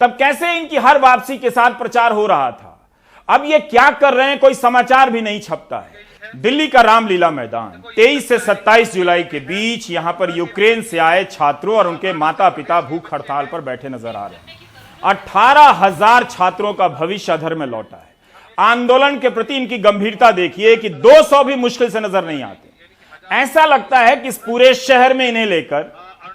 तब कैसे इनकी हर वापसी के साथ प्रचार हो रहा था? अब ये क्या कर रहे हैं, कोई समाचार भी नहीं छपता है। दिल्ली का रामलीला मैदान 23 से 27 जुलाई के बीच यहां पर यूक्रेन से आए छात्रों और उनके माता पिता भूख हड़ताल पर बैठे नजर आ रहे हैं। 18,000 छात्रों का भविष्य अधर में लौटा है। आंदोलन के प्रति इनकी गंभीरता देखिए कि 200 भी मुश्किल से नजर नहीं आते। ऐसा लगता है कि इस पूरे शहर में इन्हें लेकर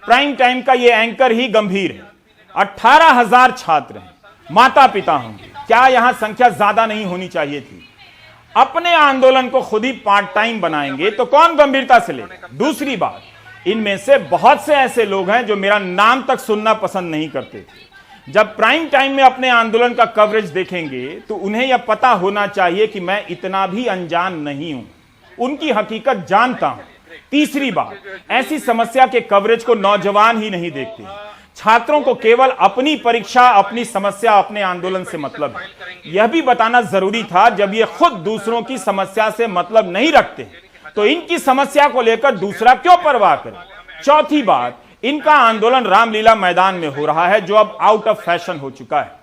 प्राइम टाइम का ये एंकर ही गंभीर है। 18,000 छात्र हैं, माता पिता होंगे, क्या यहां संख्या ज्यादा नहीं होनी चाहिए थी? अपने आंदोलन को खुद ही पार्ट टाइम बनाएंगे तो कौन गंभीरता से लेगा? दूसरी बात, इनमें से बहुत से ऐसे लोग हैं जो मेरा नाम तक सुनना पसंद नहीं करते थे। जब प्राइम टाइम में अपने आंदोलन का कवरेज देखेंगे तो उन्हें यह पता होना चाहिए कि मैं इतना भी अनजान नहीं हूं, उनकी हकीकत जानता हूं। तीसरी बात, ऐसी समस्या के कवरेज को नौजवान ही नहीं देखते। छात्रों को केवल अपनी परीक्षा, अपनी समस्या, अपने आंदोलन से मतलब है। यह भी बताना जरूरी था जब ये खुद दूसरों की समस्या से मतलब नहीं रखते तो इनकी समस्या को लेकर दूसरा क्यों परवाह करे? चौथी बात, इनका आंदोलन रामलीला मैदान में हो रहा है जो अब आउट ऑफ फैशन हो चुका है।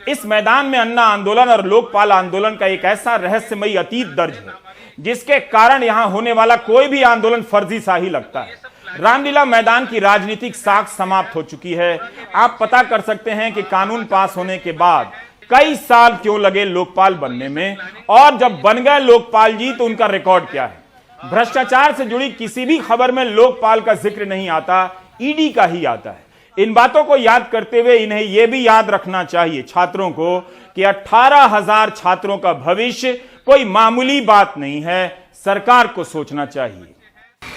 इस मैदान में अन्ना आंदोलन और लोकपाल आंदोलन का एक ऐसा रहस्यमयी अतीत दर्ज है जिसके कारण यहां होने वाला कोई भी आंदोलन फर्जी सा ही लगता है। रामलीला मैदान की राजनीतिक साख समाप्त हो चुकी है। आप पता कर सकते हैं कि कानून पास होने के बाद कई साल क्यों लगे लोकपाल बनने में, और जब बन गए लोकपाल जी तो उनका रिकॉर्ड क्या है? भ्रष्टाचार से जुड़ी किसी भी खबर में लोकपाल का जिक्र नहीं आता, ईडी का ही आता है। इन बातों को याद करते हुए इन्हें यह भी याद रखना चाहिए छात्रों को कि 18,000 छात्रों का भविष्य कोई मामूली बात नहीं है। सरकार को सोचना चाहिए।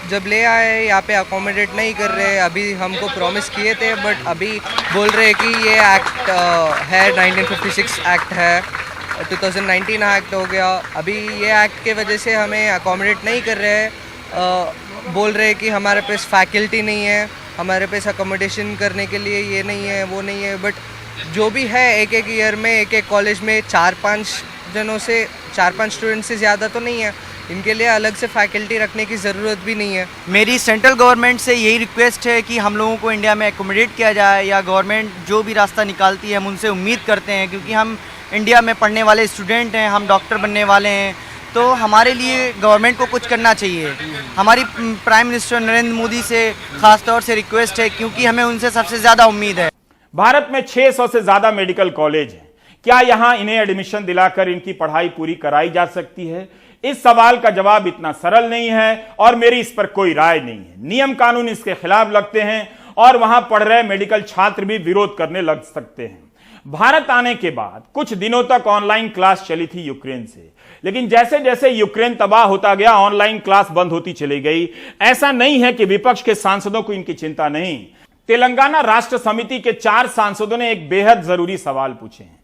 जब ले आए यहाँ पे अकोमोडेट नहीं कर रहे, अभी हमको प्रॉमिस किए थे बट अभी बोल रहे कि ये एक्ट है 1956 एक्ट है, 2019 एक्ट हो गया। अभी ये एक्ट के वजह से हमें अकोमोडेट नहीं कर रहे हैं। बोल रहे कि हमारे पास फैकल्टी नहीं है, हमारे पास अकोमोडेशन करने के लिए ये नहीं है, वो नहीं है। बट जो भी है, एक एक ईयर में एक एक कॉलेज में 4-5 जनों से 4-5 स्टूडेंट से ज़्यादा तो नहीं है। इनके लिए अलग से फैकल्टी रखने की ज़रूरत भी नहीं है। मेरी सेंट्रल गवर्नमेंट से यही रिक्वेस्ट है कि हम लोगों को इंडिया में एकोमोडेट किया जाए, या गवर्नमेंट जो भी रास्ता निकालती है हम उनसे उम्मीद करते हैं, क्योंकि हम इंडिया में पढ़ने वाले स्टूडेंट हैं, हम डॉक्टर बनने वाले हैं, तो हमारे लिए गवर्नमेंट को कुछ करना चाहिए। हमारी प्राइम मिनिस्टर नरेंद्र मोदी से ख़ास तौर से रिक्वेस्ट है, क्योंकि हमें उनसे सबसे ज़्यादा उम्मीद है। भारत में 600 से ज़्यादा मेडिकल कॉलेज हैं। क्या यहां इन्हें एडमिशन दिलाकर इनकी पढ़ाई पूरी कराई जा सकती है? इस सवाल का जवाब इतना सरल नहीं है और मेरी इस पर कोई राय नहीं है। नियम कानून इसके खिलाफ लगते हैं और वहां पढ़ रहे मेडिकल छात्र भी विरोध करने लग सकते हैं। भारत आने के बाद कुछ दिनों तक ऑनलाइन क्लास चली थी यूक्रेन से, लेकिन जैसे जैसे यूक्रेन तबाह होता गया ऑनलाइन क्लास बंद होती चली गई। ऐसा नहीं है कि विपक्ष के सांसदों को इनकी चिंता नहीं। तेलंगाना राष्ट्र समिति के 4 सांसदों ने एक बेहद जरूरी सवाल पूछे हैं।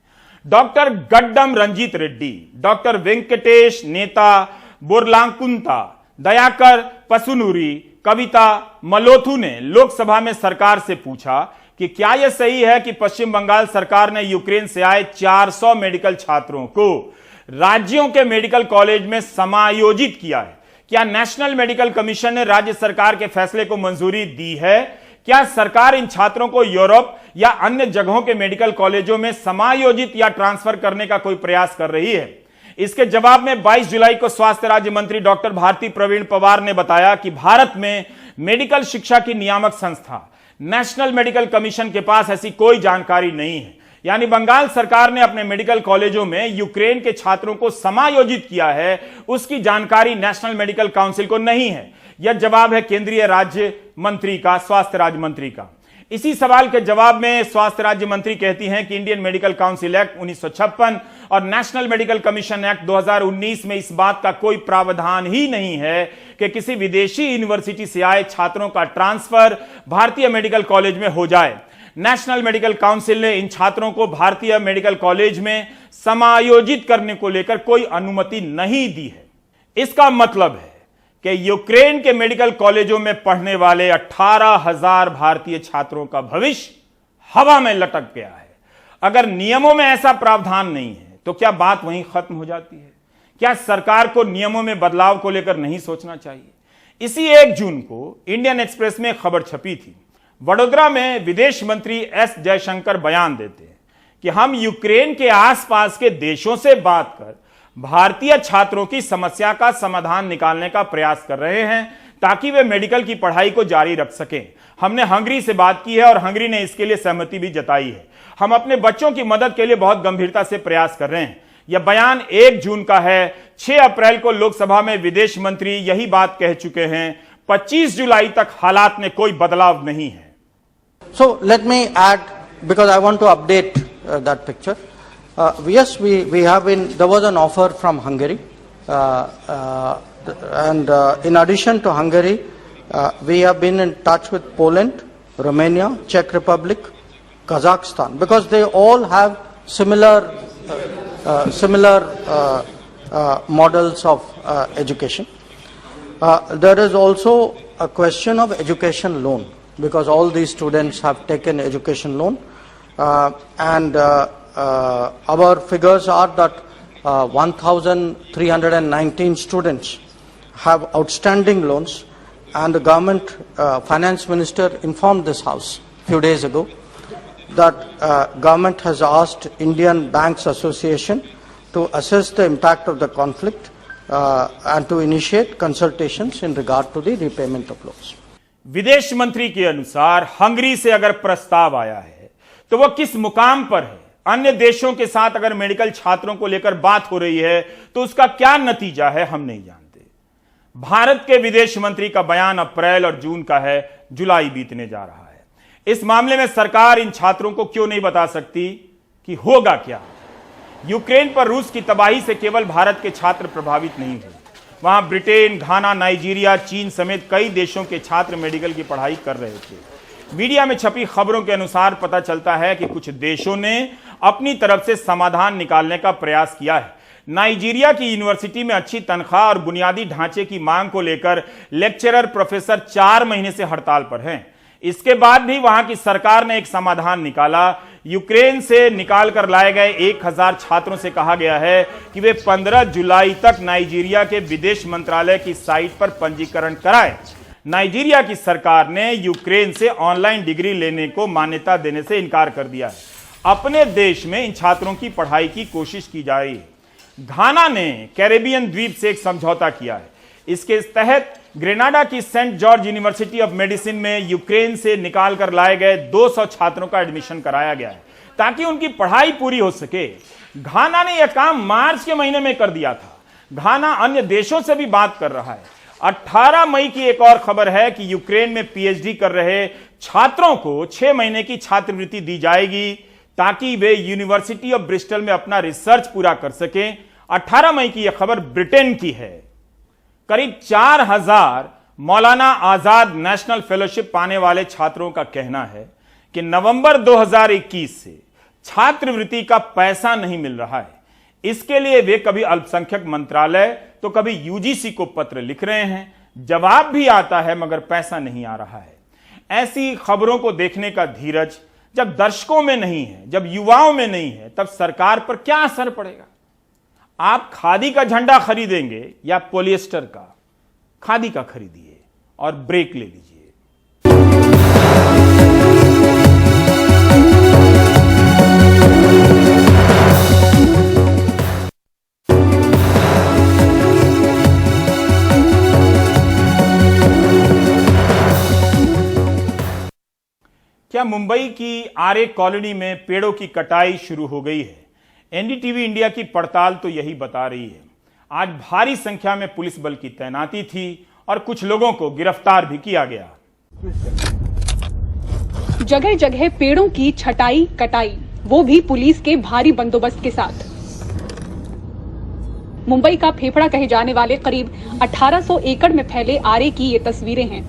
डॉक्टर गड्डम रंजीत रेड्डी, डॉक्टर वेंकटेश नेता बोरलांकुंता, दयाकर पसुनूरी, कविता मलोथू ने लोकसभा में सरकार से पूछा कि क्या यह सही है कि पश्चिम बंगाल सरकार ने यूक्रेन से आए 400 मेडिकल छात्रों को राज्यों के मेडिकल कॉलेज में समायोजित किया है। क्या नेशनल मेडिकल कमीशन ने राज्य सरकार के फैसले को मंजूरी दी है? क्या सरकार इन छात्रों को यूरोप या अन्य जगहों के मेडिकल कॉलेजों में समायोजित या ट्रांसफर करने का कोई प्रयास कर रही है? इसके जवाब में 22 जुलाई को स्वास्थ्य राज्य मंत्री डॉक्टर भारती प्रवीण पवार ने बताया कि भारत में मेडिकल शिक्षा की नियामक संस्था नेशनल मेडिकल कमीशन के पास ऐसी कोई जानकारी नहीं है। यानी बंगाल सरकार ने अपने मेडिकल कॉलेजों में यूक्रेन के छात्रों को समायोजित किया है, उसकी जानकारी नेशनल मेडिकल काउंसिल को नहीं है। यह जवाब है केंद्रीय राज्य मंत्री का, स्वास्थ्य राज्य मंत्री का। इसी सवाल के जवाब में स्वास्थ्य राज्य मंत्री कहती हैं कि इंडियन मेडिकल काउंसिल एक्ट 1956 और नेशनल मेडिकल कमीशन एक्ट 2019 में इस बात का कोई प्रावधान ही नहीं है कि किसी विदेशी यूनिवर्सिटी से आए छात्रों का ट्रांसफर भारतीय मेडिकल कॉलेज में हो जाए। नेशनल मेडिकल काउंसिल ने इन छात्रों को भारतीय मेडिकल कॉलेज में समायोजित करने को लेकर कोई अनुमति नहीं दी है। इसका मतलब है कि यूक्रेन के मेडिकल कॉलेजों में पढ़ने वाले 18,000 भारतीय छात्रों का भविष्य हवा में लटक गया है। अगर नियमों में ऐसा प्रावधान नहीं है तो क्या बात वहीं खत्म हो जाती है? क्या सरकार को नियमों में बदलाव को लेकर नहीं सोचना चाहिए? इसी 1 जून को इंडियन एक्सप्रेस में खबर छपी थी। वडोदरा में विदेश मंत्री एस जयशंकर बयान देते हैं कि हम यूक्रेन के आसपास के देशों से बात कर भारतीय छात्रों की समस्या का समाधान निकालने का प्रयास कर रहे हैं ताकि वे मेडिकल की पढ़ाई को जारी रख सकें। हमने हंगरी से बात की है और हंगरी ने इसके लिए सहमति भी जताई है। हम अपने बच्चों की मदद के लिए बहुत गंभीरता से प्रयास कर रहे हैं। यह बयान 1 जून का है। 6 अप्रैल को लोकसभा में विदेश मंत्री यही बात कह चुके हैं। 25 जुलाई तक हालात में कोई बदलाव नहीं है। So let me add, because I want to update that picture. Yes, there was an offer from Hungary, and in addition to Hungary, we have been in touch with Poland, Romania, Czech Republic, Kazakhstan, because they all have similar models of education. There is also a question of education loan, because all these students have taken education loan, and our figures are that 1,319 students have outstanding loans, and the government finance minister informed this house a few days ago that government has asked Indian Banks Association to assess the impact of the conflict and to initiate consultations in regard to the repayment of loans. विदेश मंत्री के अनुसार हंगरी से अगर प्रस्ताव आया है तो वह किस मुकाम पर है? अन्य देशों के साथ अगर मेडिकल छात्रों को लेकर बात हो रही है तो उसका क्या नतीजा है हम नहीं जानते। भारत के विदेश मंत्री का बयान अप्रैल और जून का है, जुलाई बीतने जा रहा है। इस मामले में सरकार इन छात्रों को क्यों नहीं बता सकती कि होगा क्या? यूक्रेन पर रूस की तबाही से केवल भारत के छात्र प्रभावित नहीं हुए। वहां ब्रिटेन, घाना, नाइजीरिया, चीन समेत कई देशों के छात्र मेडिकल की पढ़ाई कर रहे थे। मीडिया में छपी खबरों के अनुसार पता चलता है कि कुछ देशों ने अपनी तरफ से समाधान निकालने का प्रयास किया है। नाइजीरिया की यूनिवर्सिटी में अच्छी तनख्वाह और बुनियादी ढांचे की मांग को लेकर लेक्चरर प्रोफेसर 4 महीने से हड़ताल पर हैं। इसके बाद भी वहां की सरकार ने एक समाधान निकाला। यूक्रेन से निकाल कर लाए गए 1000 छात्रों से कहा गया है कि वे 15 जुलाई तक नाइजीरिया के विदेश मंत्रालय की साइट पर पंजीकरण कराएं। नाइजीरिया की सरकार ने यूक्रेन से ऑनलाइन डिग्री लेने को मान्यता देने से इनकार कर दिया है। अपने देश में इन छात्रों की पढ़ाई की कोशिश की जा रही है। घाना ने कैरेबियन द्वीप से एक समझौता किया है। इसके तहत ग्रेनाडा की Saint George University of Medicine में यूक्रेन से निकाल कर लाए गए 200 छात्रों का एडमिशन कराया गया है ताकि उनकी पढ़ाई पूरी हो सके। घाना ने यह काम मार्च के महीने में कर दिया था। घाना अन्य देशों से भी बात कर रहा है। 18 मई की एक और खबर है कि यूक्रेन में पीएचडी कर रहे छात्रों को 6 महीने की छात्रवृत्ति दी जाएगी ताकि वे यूनिवर्सिटी ऑफ ब्रिस्टल में अपना रिसर्च पूरा कर सकें। 18 मई की यह खबर ब्रिटेन की है। करीब 4000 मौलाना आजाद नेशनल फेलोशिप पाने वाले छात्रों का कहना है कि नवंबर 2021 से छात्रवृत्ति का पैसा नहीं मिल रहा है। इसके लिए वे कभी अल्पसंख्यक मंत्रालय तो कभी यूजीसी को पत्र लिख रहे हैं, जवाब भी आता है मगर पैसा नहीं आ रहा है। ऐसी खबरों को देखने का धीरज जब दर्शकों में नहीं है, जब युवाओं में नहीं है, तब सरकार पर क्या असर पड़ेगा? आप खादी का झंडा खरीदेंगे या पॉलिएस्टर का? खादी का खरीदिए और ब्रेक ले लीजिए। क्या मुंबई की आरे कॉलोनी में पेड़ों की कटाई शुरू हो गई है? एनडीटीवी इंडिया की पड़ताल तो यही बता रही है। आज भारी संख्या में पुलिस बल की तैनाती थी और कुछ लोगों को गिरफ्तार भी किया गया। जगह जगह पेड़ों की छटाई कटाई, वो भी पुलिस के भारी बंदोबस्त के साथ। मुंबई का फेफड़ा कहे जाने वाले करीब 1800 एकड़ में फैले आरे की ये तस्वीरें हैं।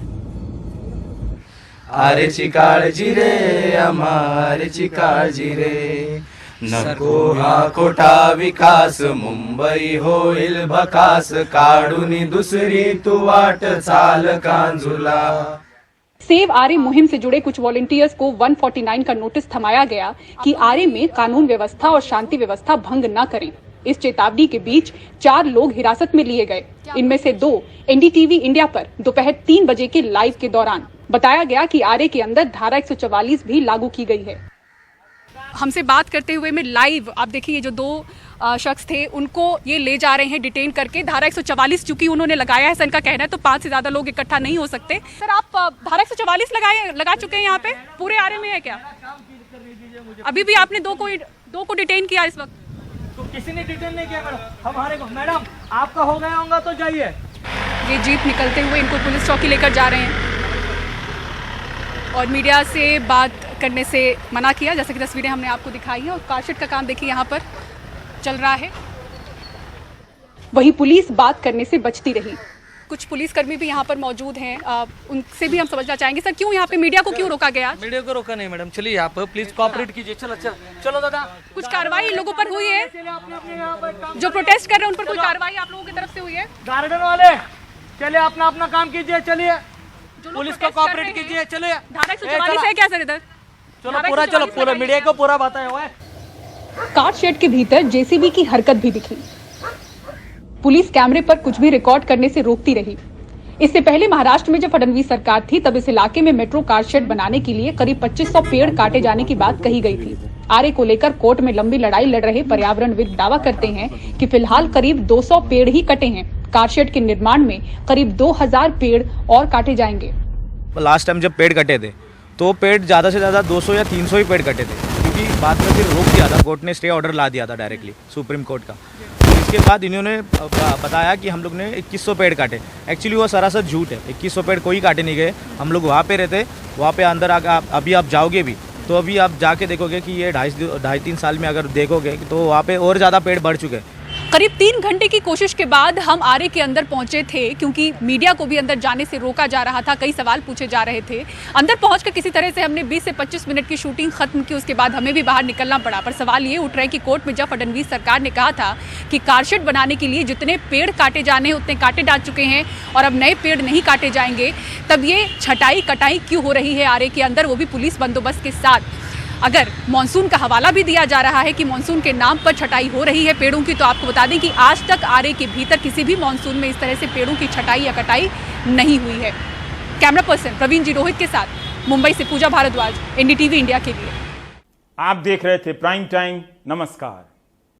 आरेची काळजी रे आमारेची काळजी रे, नको हा खोटा विकास, मुंबई होईल भकास, काढूनी दुसरी तू वाट चाल कांजुला। सेव आरे मुहिम से जुड़े कुछ वॉलंटियर्स को 149 का नोटिस थमाया गया कि आरे में कानून व्यवस्था और शांति व्यवस्था भंग न करें। इस चेतावनी के बीच 4 लोग हिरासत में लिए गए। इनमें से 2 एनडीटीवी इंडिया पर दोपहर 3 बजे के लाइव के दौरान बताया गया कि आरे के अंदर धारा 144 भी लागू की गई है। हमसे बात करते हुए में लाइव आप देखिए, ये जो 2 शख्स थे उनको ये ले जा रहे हैं डिटेन करके। धारा 144 चूंकि उन्होंने लगाया है, सर का कहना है, तो 5 से ज्यादा लोग इकट्ठा नहीं हो सकते। सर आप धारा 144 लगा चुके हैं यहाँ पे, पूरे आरे में है क्या? अभी भी आपने 2 को डिटेन किया इस वक्त? तो किसी ने डिटेन नहीं किया मैडम, हमारे को। मैडम आपका हो गया होगा तो जाइए। ये जीप निकलते हुए इनको पुलिस चौकी लेकर जा रहे हैं और मीडिया से बात करने से मना किया, जैसे कि तस्वीरें हमने आपको दिखाई हैं। और कारशेड का काम देखिए यहाँ पर चल रहा है। वहीं पुलिस बात करने से बचती रही। कुछ पुलिसकर्मी भी यहाँ पर मौजूद हैं, उनसे भी हम समझना चाहेंगे। सर क्यों यहाँ पे मीडिया को क्यों रोका गया? मीडिया को रोका नहीं मैडम, चलिए आप प्लीज कोऑपरेट कीजिए। चलो दादा। कुछ कार्रवाई इन लोगों पर हुई है? जो प्रोटेस्ट कर रहे हैं उन पर कोई कार्रवाई आप लोगों की तरफ से हुई है? गार्डन वाले चलिए अपना काम कीजिए, चलिए पुलिस को कोऑपरेट कीजिए, चलिए। धारा 144 है क्या सर इधर? चलो पूरा मीडिया को पूरा बताया हुआ है। कार शेड के भीतर जेसीबी की हरकत भी दिखी। पुलिस कैमरे पर कुछ भी रिकॉर्ड करने से रोकती रही। इससे पहले महाराष्ट्र में जब फडणवीस सरकार थी तब इस इलाके में मेट्रो कार शेड बनाने के लिए करीब 2500 पेड़ काटे जाने की बात कही गई थी। आरे को लेकर कोर्ट में लंबी लड़ाई लड़ रहे पर्यावरणविद दावा करते हैं कि फिलहाल करीब 200 पेड़ ही कटे हैं। कारशेड के निर्माण में करीब 2000 पेड़ और काटे जाएंगे। लास्ट टाइम जब पेड़ कटे थे तो पेड़ ज़्यादा से ज़्यादा 200 या 300 ही पेड़ कटे थे, क्योंकि बाद में फिर रोक दिया था कोर्ट ने, स्टे ऑर्डर ला दिया था डायरेक्टली सुप्रीम कोर्ट का। तो इसके बाद इन्होंने बताया कि हम लोग ने 2100 पेड़ काटे। एक्चुअली वो सरासर झूठ है, 2100 पेड़ कोई काटे नहीं गए। हम लोग वहाँ पे रहते, वहाँ पे अंदर अभी आप जाओगे भी तो अभी आप जाके देखोगे कि ये 2.5-3 साल में अगर देखोगे तो वहाँ पे और ज़्यादा पेड़ बढ़ चुके हैं। करीब 3 घंटे की कोशिश के बाद हम आरे के अंदर पहुंचे थे, क्योंकि मीडिया को भी अंदर जाने से रोका जा रहा था, कई सवाल पूछे जा रहे थे। अंदर पहुंचकर किसी तरह से हमने 20 से 25 मिनट की शूटिंग खत्म की, उसके बाद हमें भी बाहर निकलना पड़ा। पर सवाल ये उठ रहे हैं कि कोर्ट में जब फडणवीस सरकार ने कहा था कि कारशेड बनाने के लिए जितने पेड़ काटे जाने उतने काटे जा चुके हैं और अब नए पेड़ नहीं काटे जाएंगे, तब ये छटाई कटाई क्यों हो रही है आरे के अंदर, वो भी पुलिस बंदोबस्त के साथ। अगर मॉनसून का हवाला भी दिया जा रहा है कि मॉनसून के नाम पर छटाई हो रही है पेड़ों की, तो आपको बता दें कि आज तक आरे के भीतर किसी भी मॉनसून में इस तरह से पेड़ों की छटाई या कटाई नहीं हुई है। कैमरा पर्सन प्रवीण जी रोहित के साथ मुंबई से पूजा भारद्वाज, एनडीटीवी इंडिया के लिए। आप देख रहे थे प्राइम टाइम। नमस्कार।